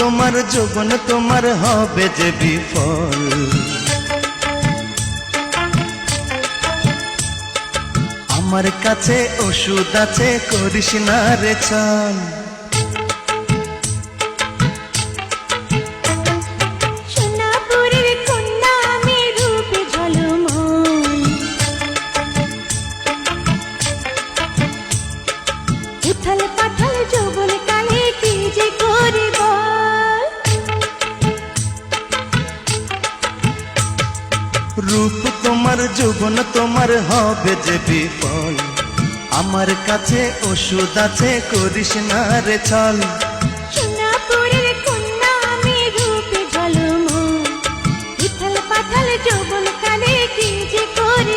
তোমার যৌবন তোমার হবে যে বিফল। আমার কাছে ওষুধ আছে, করিস না রে ছল। সোনাপুরের কন্যা আমি রূপে ঝলমল, উথাল পাথাল যৌবন কালে কি যে করি বল। রূপ তোমার যৌবন তোমার হবে যে বিফল। আমার কাছে ওষুধ আছে, করিস না রে ছল। সোনাপুরের কন্যা আমি রূপে ঝলমল, উথাল পাথাল যৌবন কালে কি যে করি